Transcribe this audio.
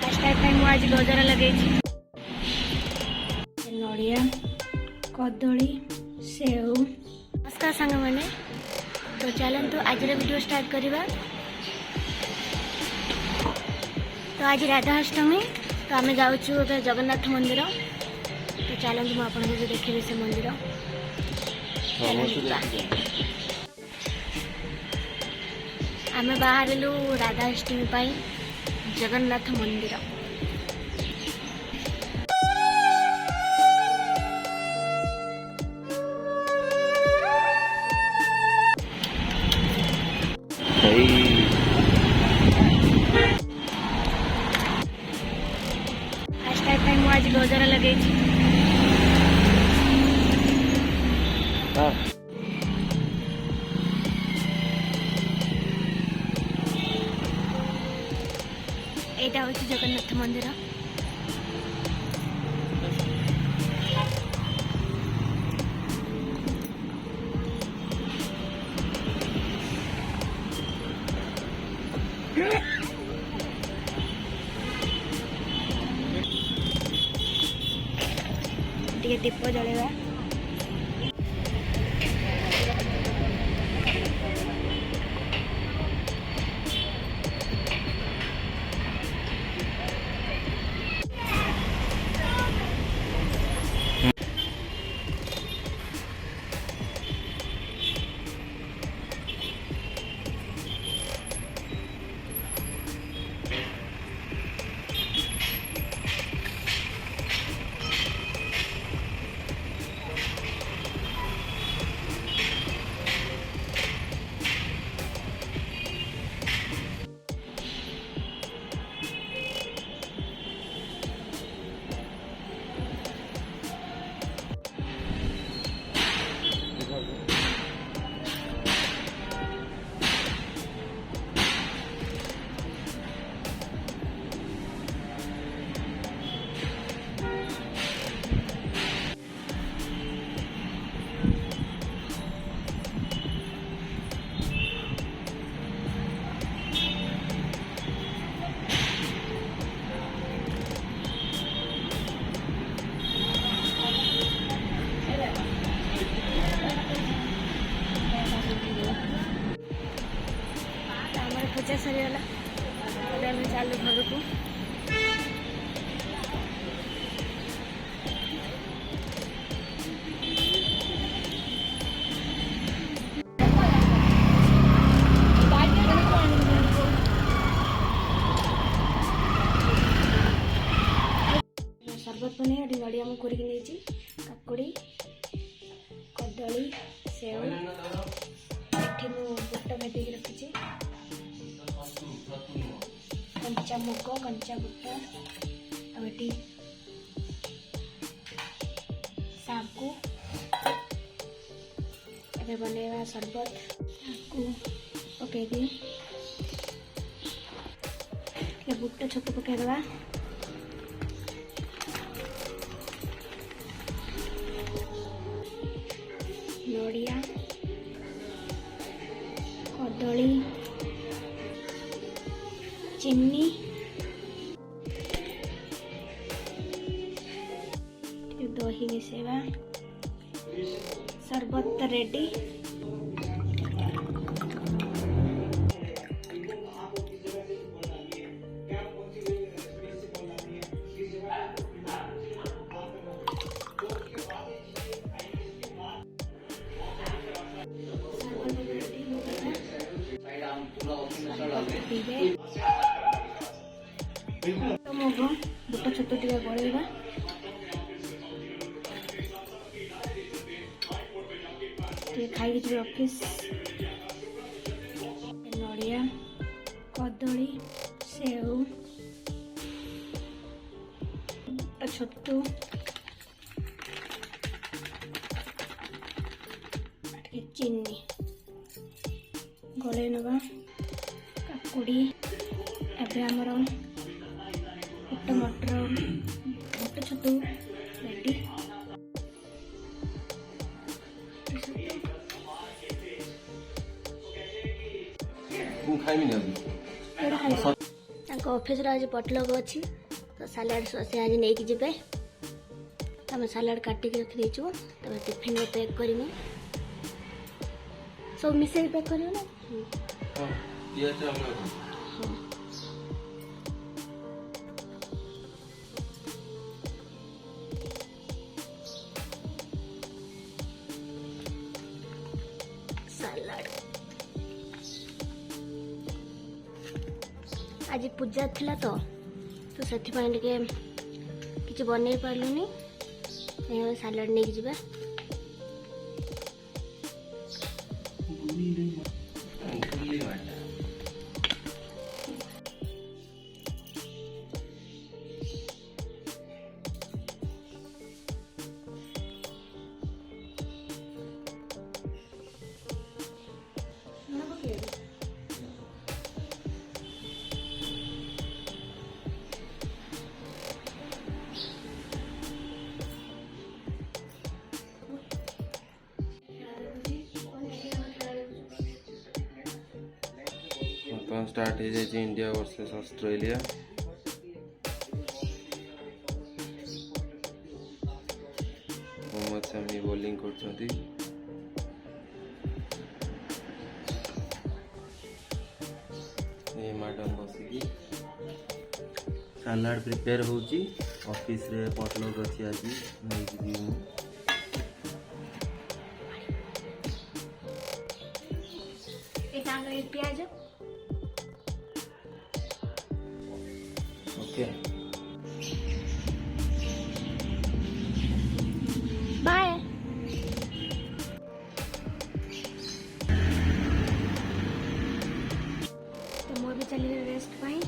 Fast time आज गजर लगे नड़िया कदली सेव। नमस्कार सांग मैंने तो चलतु आज वीडियो स्टार्ट करवा। तो आज राधाअष्टमी तो आम जाऊँ जगन्नाथ मंदिर। तो चलतु मुझे आपको देखी से मंदिर आम बाहर राधाअष्टमी जगन्नाथ मंदिर। फास्ट टाइम आज गजर लगे एटा हूँ जगन्नाथ मंदिर। टे दीप जलेवा पूजा सरीगला चालू घर को। सरबत बने नड़िया मु कर काकुड़ी कदली सेव ये बुट भेदी रखी कंचा मुग कंचा बुट आटी सागु ए बनवा सरबत पकईदी बुट छोट पकईदवा नड़िया कदली चीनी दही मिसेवा सरबत रेडी। तो मुग बुट छोट टे गलैवा खाई ऑफिस नड़िया कदली सेव छतु चीनी गले नवा काकुड़ी एबे हमर पुट मटर बुट छतु रेडी। ऑफिस आज पटलग अच्छी तो सालाड से आज नहीं जीवे आम सालाड काटिक रखीदेचु टिफिन में पैक करमी सब मिसे पैक कर ना सालाड आज पूजा थिला तो से किसी बन पार्लुनि सालाड नहीं जीवा स्टार्ट हो जाए India versus Australia Mohammad Shami bowling करछंती ये मैडम बसिकी सालाड प्रिपेयर होची ऑफिस रे पटलक अछि आज नहीं जी मु प्याज ओके बाय तो मोर भी चली रेस्ट पाई